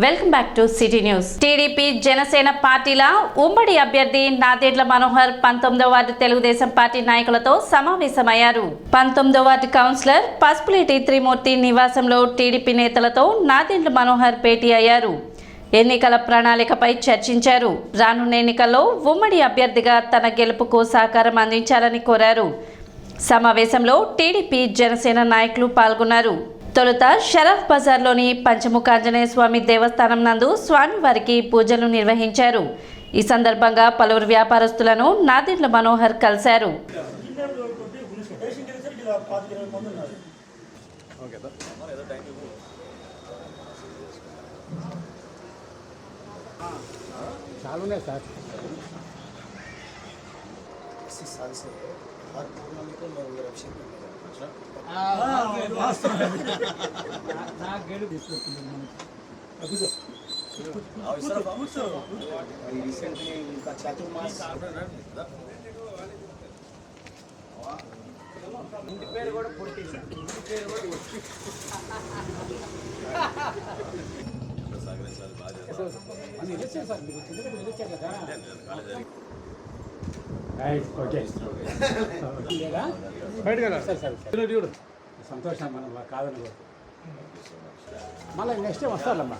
Welcome back to city news. TDP Janasena పార్టీల ఉమ్మడి అభ్యర్థి నాదెండ్ల మనోహర్ 19వ వార్డు తెలుగుదేశం పార్టీ నాయకులతో సమావేశమయ్యారు. 19వ వార్డు కౌన్సిలర్ పసుపులేటి త్రిమూర్తి నివాసంలో టీడీపీ నేతలతో నాదెండ్ల మనోహర్ భేటీ అయ్యారు. ఎన్నికల ప్రణాళికపై చర్చించారు. రానున్న ఎన్నికల్లో ఉమ్మడి అభ్యర్థిగా తన గెలుపుకు సహకారం అందించాలని కోరారు. సమావేశంలో టీడీపీ జనసేన నాయకులు పాల్గొన్నారు. తొలుత షరఫ్ బజార్లోని పంచముఖ ఆంజనేయ స్వామి దేవస్థానం నందు స్వామివారికి పూజలు నిర్వహించారు. ఈ సందర్భంగా పలువురు వ్యాపారస్తులను నాదెండ్ల మనోహర్ కలిశారు. ఇంటి పేరు కూడా పొట్టి ఇంటి పేరు కూడా సంతోషం మనం కాదని మళ్ళీ నెక్స్ట్ టైం వస్తారమ్మా.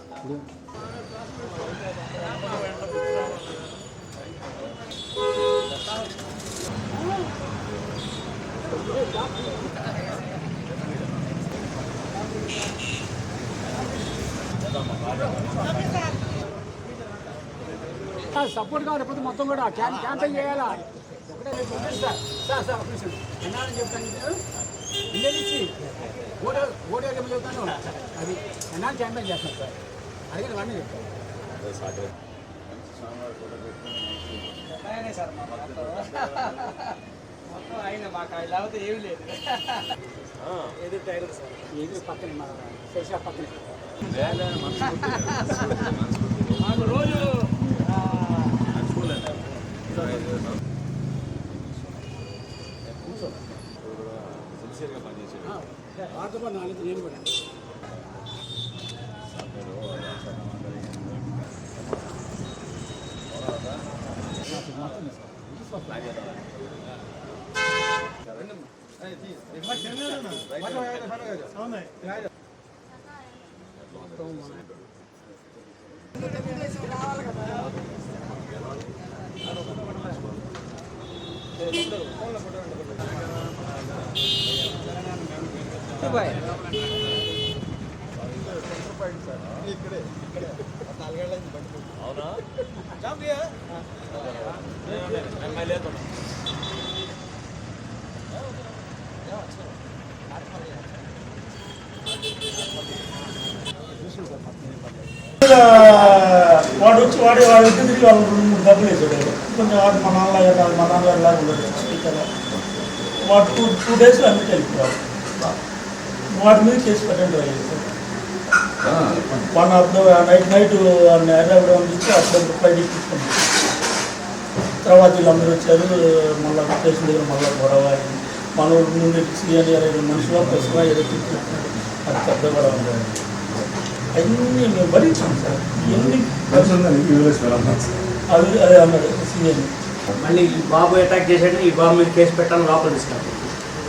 సపోర్ట్ కావాలి ఎప్పుడు మొత్తం కూడా క్యాంపెయిన్ చేయాలా. ఒకటే సార్ ఎన్నాళ్ళని చెప్తాను ఇచ్చి ఓటు చెప్తాను. అది ఎన్నాళ్ళు క్యాంపెయిన్ చేస్తాను సార్. అడిగిన వాడిని చెప్తాను సార్. మొత్తం అయినా మాకు లేకపోతే ఏమి లేదు. ఏది టైలర్ సార్ ఏది పక్కనే మన శేషా పక్కనే మాకు రోజు వాటితో పాటు నాలుగు నేను కూడా అవునా వాడు వచ్చి వాడి తిరిగి వాళ్ళు డబ్బులు వేసాడు. కొంచెం వాడు మా నాన్నగారు లాగా ఉండదు స్పీకర్. వాడు టూ డేస్లో అన్ని వెళ్ళిపోవాలి. వాటి మీద కేసు పెట్టండి. వన్ అప్పుడు నైట్ హైదరాబాద్ నుంచి అప్పుడు ఫ్లైట్ తీసుకున్నాం. తర్వాత వీళ్ళందరూ వచ్చారు. మళ్ళీ స్టేషన్ దగ్గర మళ్ళీ గొడవ మన నుండి సీఎన్ 20 మనుషులు ప్రశ్న ఏదో తీసుకుంటున్నారు. అది పెద్ద గొడవ ఉంది. అన్నీ మేము భరించాం సార్. ఎన్ని అది అదే అన్నారు సీఎన్. మళ్ళీ బాబు అటాక్ చేసాడు. ఈ బాబు మీద కేసు పెట్టాలని లోపల తీసుకెళ్ళాలి.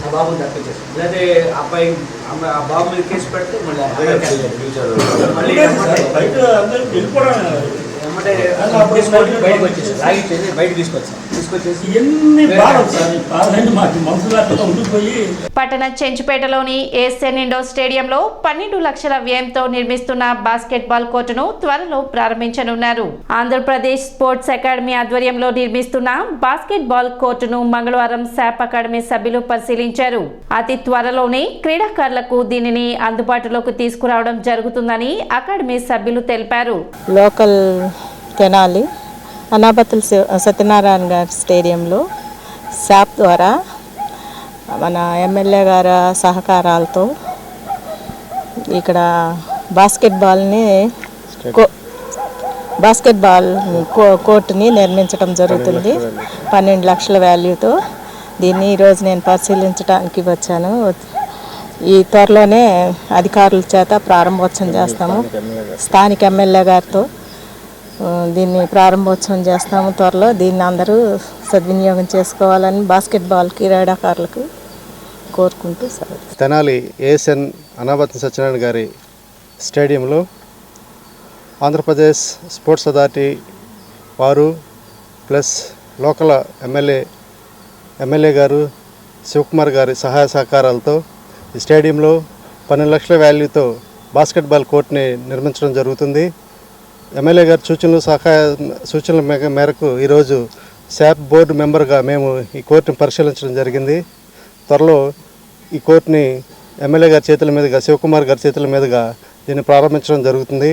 ఆ బాబుని తక్కువ చేస్తాం. లేదా అబ్బాయి ఆ బాబు మీద కేసు పెడితే మళ్ళీ బయట అందరూ వెళ్ళిపోవడం బయటకు వచ్చేసి బయట తీసుకొచ్చేసి ఎన్ని బాధలు సార్. బాధలు మాకు మనసులో ఉండిపోయి. పట్టణ చెంచుపేటలోని ఏఎస్ఎన్ ఇండోర్ స్టేడియంలో 12 లక్షల వ్యయంతో నిర్మిస్తున్న బాస్కెట్బాల్ కోర్టును త్వరలో ప్రారంభించనున్నారు. ఆంధ్రప్రదేశ్ స్పోర్ట్స్ అకాడమీ ఆధ్వర్యంలో నిర్మిస్తున్న బాస్కెట్బాల్ కోర్టును మంగళవారం శాప్ అకాడమీ సభ్యులు పరిశీలించారు. అతి త్వరలోనే క్రీడాకారులకు దీనిని అందుబాటులోకి తీసుకురావడం జరుగుతుందని అకాడమీ సభ్యులు తెలిపారు. లోకల్ తెనాలి అనాబతుల్ సత్యనారాయణ గారి స్టేడియంలో శాప్ ద్వారా మన ఎమ్మెల్యే గారి సహకారాలతో ఇక్కడ బాస్కెట్బాల్ కోర్టుని నిర్మించడం జరుగుతుంది. 12 లక్షల వాల్యూతో దీన్ని ఈరోజు నేను పరిశీలించడానికి వచ్చాను. ఈ త్వరలోనే అధికారుల చేత ప్రారంభోత్సవం చేస్తాము. స్థానిక ఎమ్మెల్యే గారితో దీన్ని ప్రారంభోత్సవం చేస్తాము త్వరలో. దీన్ని అందరూ సద్వినియోగం చేసుకోవాలని బాస్కెట్బాల్ క్రీడాకారులకు కోరుకుంటూ సెలవు. తెనాలి ఏఎస్ఎన్ అనాబత్న సత్యనారాయణ గారి స్టేడియంలో ఆంధ్రప్రదేశ్ స్పోర్ట్స్ అథారిటీ వారు ప్లస్ లోకల్ ఎమ్మెల్యే గారు శివకుమార్ గారి సహాయ సహకారాలతో ఈ స్టేడియంలో 12 లక్షల వాల్యూతో బాస్కెట్బాల్ కోర్ట్ని నిర్మించడం జరుగుతుంది. ఎమ్మెల్యే గారి సూచనల మేరకు ఈరోజు శాప్ బోర్డు మెంబర్గా మేము ఈ కోర్టుని పరిశీలించడం జరిగింది. త్వరలో ఈ కోర్టుని ఎమ్మెల్యే గారి చేతుల మీదుగా శివకుమార్ గారి చేతుల మీదుగా దీన్ని ప్రారంభించడం జరుగుతుంది.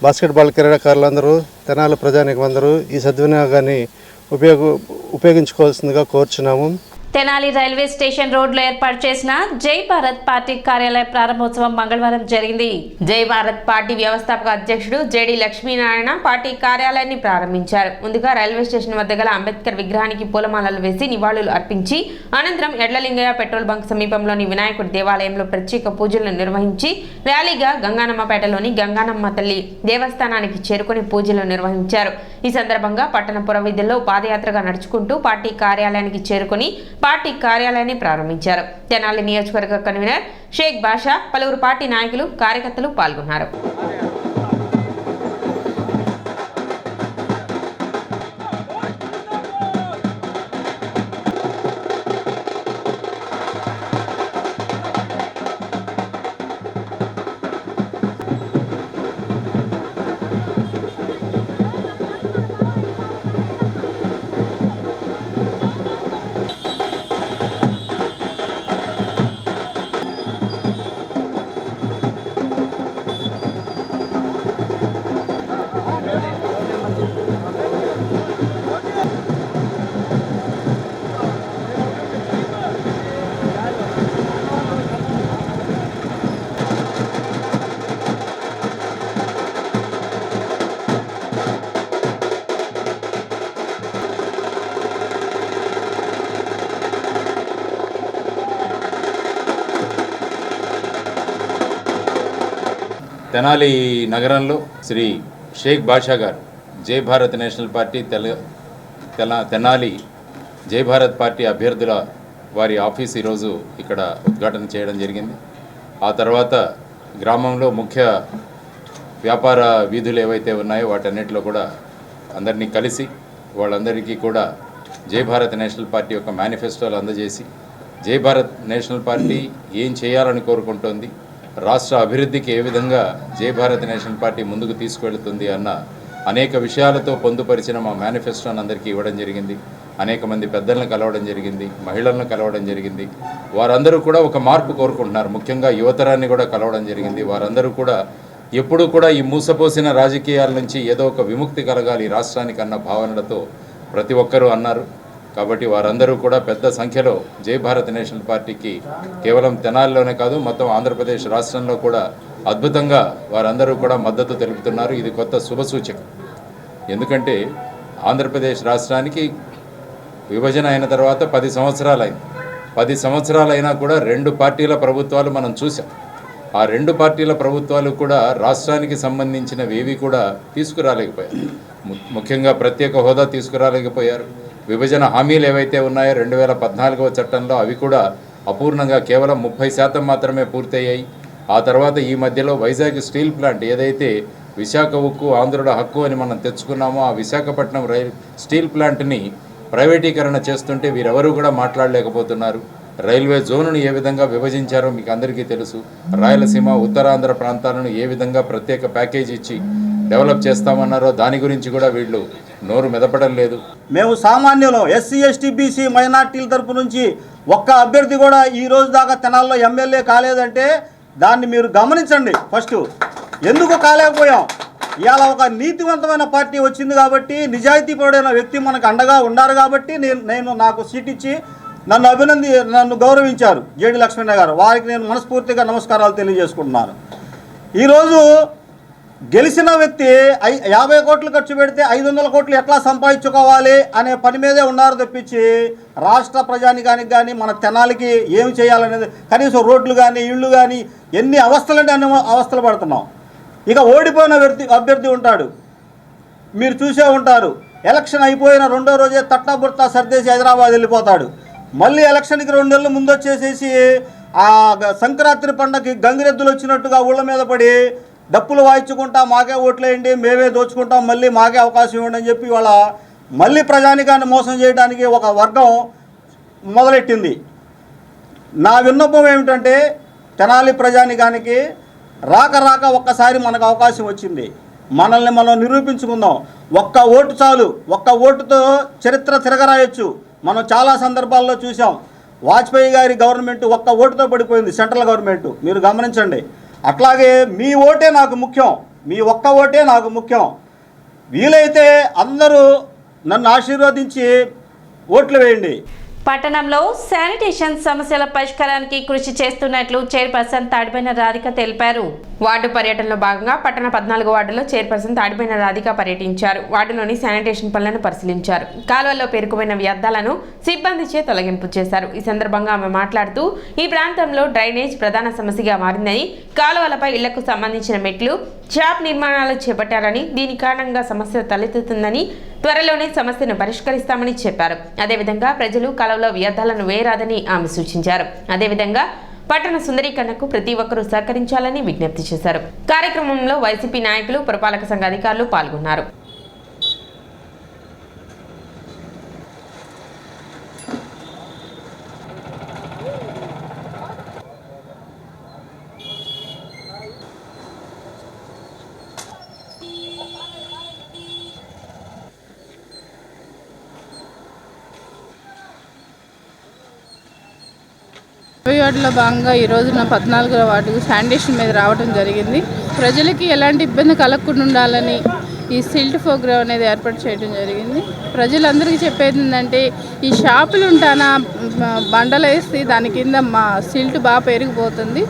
బాస్కెట్బాల్ క్రీడాకారులందరూ తెనాలి ప్రజానీకం అందరూ ఈ సద్వినియోగాన్ని ఉపయోగించుకోవాల్సిందిగా కోరుచున్నాము. తెనాలి రైల్వే స్టేషన్ రోడ్లో ఏర్పాటు చేసిన జై భారత్ పార్టీ కార్యాలయ ప్రారంభోత్సవం మంగళవారం జరిగింది. జై భారత్ పార్టీ వ్యవస్థాపక అధ్యక్షుడు జేడి లక్ష్మీనారాయణ పార్టీ కార్యాలయాన్ని ప్రారంభించారు. ముందుగా రైల్వే స్టేషన్ వద్ద గల అంబేద్కర్ విగ్రహానికి పూలమాలలు వేసి నివాళులు అర్పించి అనంతరం ఎడ్లలింగయ్య పెట్రోల్ బంక్ సమీపంలోని వినాయకుడి దేవాలయంలో ప్రత్యేక పూజలు నిర్వహించి ర్యాలీగా గంగానమ్మపేటలోని గంగానమ్మ తల్లి దేవస్థానానికి చేరుకుని పూజలు నిర్వహించారు. ఈ సందర్భంగా పట్టణ పురవీధుల్లో పాదయాత్రగా నడుచుకుంటూ పార్టీ కార్యాలయానికి చేరుకుని పార్టీ కార్యాలయాన్ని ప్రారంభించారు. తెనాలి నియోజకవర్గ కన్వీనర్ షేక్ బాషా, పలువురు పార్టీ నాయకులు, కార్యకర్తలు పాల్గొన్నారు. తెనాలి నగరంలో శ్రీ షేక్ బాషా గారు జై భారత్ నేషనల్ పార్టీ తెనాలి జై భారత్ పార్టీ అభ్యర్థుల వారి ఆఫీస్ ఈరోజు ఇక్కడ ఉద్ఘాటన చేయడం జరిగింది. ఆ తర్వాత గ్రామంలో ముఖ్య వ్యాపార వీధులు ఏవైతే ఉన్నాయో వాటన్నిటిలో కూడా అందరినీ కలిసి వాళ్ళందరికీ కూడా జై భారత్ నేషనల్ పార్టీ యొక్క మేనిఫెస్టోలు అందజేసి జై భారత్ నేషనల్ పార్టీ ఏం చేయాలని కోరుకుంటోంది, రాష్ట్ర అభివృద్ధికి ఏ విధంగా జై భారత్ నేషనల్ పార్టీ ముందుకు తీసుకువెళుతుంది అన్న అనేక విషయాలతో పొందుపరిచిన మా మేనిఫెస్టోని అందరికీ ఇవ్వడం జరిగింది. అనేక మంది పెద్దలను కలవడం జరిగింది, మహిళలను కలవడం జరిగింది. వారందరూ కూడా ఒక మార్పు కోరుకుంటున్నారు. ముఖ్యంగా యువతరాన్ని కూడా కలవడం జరిగింది. వారందరూ కూడా ఎప్పుడూ కూడా ఈ మూసపోసిన రాజకీయాల నుంచి ఏదో ఒక విముక్తి కలగాలి రాష్ట్రానికి అన్న భావనలతో ప్రతి ఒక్కరూ అన్నారు. కాబట్టి వారందరూ కూడా పెద్ద సంఖ్యలో జై భారత్ నేషనల్ పార్టీకి కేవలం తెనాలిలోనే కాదు మొత్తం ఆంధ్రప్రదేశ్ రాష్ట్రంలో కూడా అద్భుతంగా వారందరూ కూడా మద్దతు తెలుపుతున్నారు. ఇది కొత్త శుభసూచకం. ఎందుకంటే ఆంధ్రప్రదేశ్ రాష్ట్రానికి విభజన అయిన తర్వాత 10 సంవత్సరాలైంది. 10 సంవత్సరాలైనా కూడా 2 పార్టీల ప్రభుత్వాలు మనం చూసాం. ఆ 2 పార్టీల ప్రభుత్వాలు కూడా రాష్ట్రానికి సంబంధించినవేవి కూడా తీసుకురాలేకపోయారు. ముఖ్యంగా ప్రత్యేక హోదా తీసుకురాలేకపోయారు. విభజన హామీలు ఏవైతే ఉన్నాయో 2014వ చట్టంలో అవి కూడా అపూర్ణంగా కేవలం 30% మాత్రమే పూర్తయ్యాయి. ఆ తర్వాత ఈ మధ్యలో వైజాగ్ స్టీల్ ప్లాంట్ ఏదైతే విశాఖ ఉక్కు ఆంధ్రుల హక్కు అని మనం తెచ్చుకున్నామో ఆ విశాఖపట్నం స్టీల్ ప్లాంట్ని ప్రైవేటీకరణ చేస్తుంటే వీరెవరూ కూడా మాట్లాడలేకపోతున్నారు. రైల్వే జోన్ను ఏ విధంగా విభజించారో మీకు అందరికీ తెలుసు. రాయలసీమ ఉత్తరాంధ్ర ప్రాంతాలను ఏ విధంగా ప్రత్యేక ప్యాకేజ్ ఇచ్చి డెవలప్ చేస్తామన్నారో దాని గురించి కూడా వీళ్ళు నోరు మెదపడం లేదు. మేము సామాన్యులు ఎస్సీ ఎస్టీ బీసీ మైనార్టీల తరపు నుంచి ఒక్క అభ్యర్థి కూడా ఈ రోజు దాకా తెనాల్లో ఎమ్మెల్యే కాలేదంటే దాన్ని మీరు గమనించండి. ఫస్ట్ ఎందుకు కాలేకపోయాం? ఇవాళ ఒక నీతివంతమైన పార్టీ వచ్చింది కాబట్టి, నిజాయితీపరుడైన వ్యక్తి మనకు అండగా ఉన్నారు కాబట్టి నేను నాకు సీట్ ఇచ్చి నన్ను గౌరవించారు జేడి లక్ష్మీనారాయణ గారు. వారికి నేను మనస్ఫూర్తిగా నమస్కారాలు తెలియజేసుకుంటున్నాను. ఈరోజు గెలిచిన వ్యక్తి 50 కోట్లు ఖర్చు పెడితే 500 కోట్లు ఎట్లా సంపాదించుకోవాలి అనే పని మీదే ఉన్నారు తప్పించి రాష్ట్ర ప్రజానికానికి కానీ మన తెనాలికి ఏం చేయాలనేది కనీసం రోడ్లు కానీ ఇళ్ళు కానీ ఎన్ని అవస్థలంటే అన్ని అవస్థలు పడుతున్నాం. ఇక ఓడిపోయిన అభ్యర్థి ఉంటాడు, మీరు చూసే ఉంటారు. ఎలక్షన్ అయిపోయిన 2వ రోజే తట్టబుర్తా సర్దేసి హైదరాబాద్ వెళ్ళిపోతాడు. మళ్ళీ ఎలక్షన్కి 2 నెలలు ముందు వచ్చేసేసి ఆ సంక్రాంతి పండగకి గంగిరెద్దులు వచ్చినట్టుగా ఊళ్ళ మీద పడి డప్పులు వాయించుకుంటా మాకే ఓట్లేయండి, మేమే దోచుకుంటాం, మళ్ళీ మాకే అవకాశం ఇవ్వండి అని చెప్పి వాళ్ళ మళ్ళీ ప్రజానికాన్ని మోసం చేయడానికి ఒక వర్గం మొదలెట్టింది. నా విన్నపం ఏమిటంటే తెనాలి ప్రజానికానికి రాక ఒక్కసారి మనకు అవకాశం వచ్చింది, మనల్ని మనం నిరూపించుకుందాం. ఒక్క ఓటు చాలు, ఒక్క ఓటుతో చరిత్ర తిరగరాయొచ్చు. మనం చాలా సందర్భాల్లో చూసాం. వాజ్పేయి గారి గవర్నమెంట్ ఒక్క ఓటుతో పడిపోయింది, సెంట్రల్ గవర్నమెంట్, మీరు గమనించండి. అట్లాగే మీ ఓటే నాకు ముఖ్యం, మీ ఒక్క ఓటే నాకు ముఖ్యం. వీలైతే అందరూ నన్ను ఆశీర్వదించి ఓట్లు వేయండి. పట్టణంలో శానిటేషన్ సమస్యల పరిష్కారానికి కృషి చేస్తున్నట్లు చైర్పర్సన్ తాడిపైన రాధిక తెలిపారు. వార్డు పర్యటనలో భాగంగా పట్టణ 14 వార్డులో చైర్పర్సన్ తాడిపైన రాధిక పర్యటించారు. వార్డులోని శానిటేషన్ పనులను పరిశీలించారు. కాలువల్లో పేరుకుపోయిన వ్యర్థాలను సిబ్బందిచే తొలగింపు చేశారు. ఈ సందర్భంగా ఆమె మాట్లాడుతూ ఈ ప్రాంతంలో డ్రైనేజ్ ప్రధాన సమస్యగా మారిందని, కాలువలపై ఇళ్లకు సంబంధించిన మెట్లు, షాప్ నిర్మాణాలు చేపట్టారని, దీని కారణంగా సమస్య తలెత్తుతుందని, త్వరలోనే సమస్యను పరిష్కరిస్తామని చెప్పారు. అదేవిధంగా ప్రజలు కాలువలో వ్యర్థాలను వేయరాదని ఆమె సూచించారు. అదేవిధంగా పట్టణ సుందరీకరణకు ప్రతి ఒక్కరూ సహకరించాలని విజ్ఞప్తి చేశారు. కార్యక్రమంలో వైసీపీ నాయకులు, పురపాలక సంఘ అధికారులు పాల్గొన్నారు. వార్డులో భాగంగా ఈరోజు నా 14వ వార్డుకు శానిటేషన్ మీద రావడం జరిగింది. ప్రజలకి ఎలాంటి ఇబ్బంది కలగకుండా ఉండాలని ఈ సిల్ట్ ప్రోగ్రామ్ అనేది ఏర్పాటు చేయడం జరిగింది. ప్రజలందరికీ చెప్పేది ఏంటంటే ఈ షాపులు ఉంటానా బండలు వేసి దాని కింద మా సిల్ట్ బాగా పెరిగిపోతుంది,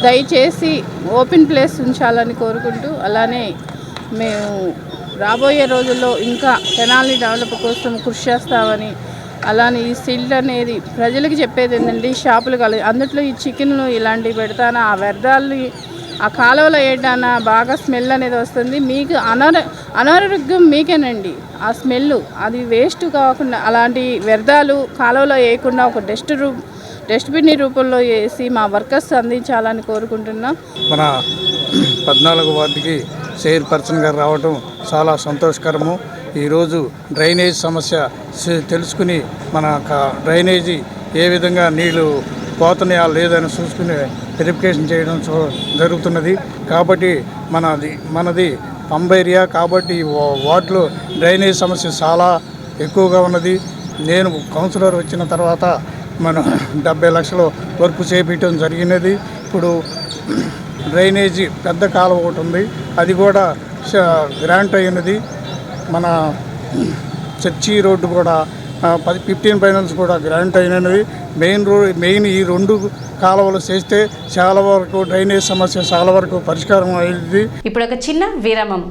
దయచేసి ఓపెన్ ప్లేస్ ఉంచాలని కోరుకుంటూ, అలానే మేము రాబోయే రోజుల్లో ఇంకా తెనాలి డెవలప్ కోసం కృషి చేస్తామని, అలానే ఈ సిల్ట్ అనేది ప్రజలకు చెప్పేది ఏంటంటే ఈ షాపులు అందుట్లో ఈ చికెన్లు ఇలాంటివి పెడతానా ఆ వ్యర్థాలని ఆ కాలువలో వేయడానా బాగా స్మెల్ అనేది వస్తుంది. మీకు అనారోగ్యం మీకేనండి. ఆ స్మెల్ అది వేస్ట్ కాకుండా అలాంటి వ్యర్థాలు కాలువలో వేయకుండా ఒక డస్ట్బిన్ రూపంలో వేసి మా వర్కర్స్ అందించాలని కోరుకుంటున్నాం. మన 14వ వార్డుకి చైర్పర్సన్ గారు రావడం చాలా సంతోషకరము. ఈరోజు డ్రైనేజ్ సమస్య తెలుసుకుని మన డ్రైనేజీ ఏ విధంగా నీళ్లు పోతున్నాయా లేదని చూసుకుని వెరిఫికేషన్ చేయడం జరుగుతున్నది. కాబట్టి మనది పంబ ఏరియా కాబట్టి వార్డులో డ్రైనేజ్ సమస్య చాలా ఎక్కువగా ఉన్నది. నేను కౌన్సిలర్ వచ్చిన తర్వాత మనం 70 లక్షల వర్క్ చేపించడం జరిగినది. ఇప్పుడు డ్రైనేజీ పెద్ద కాలువ ఒకటి ఉంది, అది కూడా గ్రాంట్ అయినది. మన చర్చి రోడ్డు కూడా 15 ఫైనాన్స్ కూడా గ్రాంట్ అయినది. మెయిన్ ఈ 2 కాలువలు చేస్తే చాలా వరకు డ్రైనేజ్ సమస్య చాలా వరకు పరిష్కారం అయింది. ఇప్పుడు ఒక చిన్న విరామం.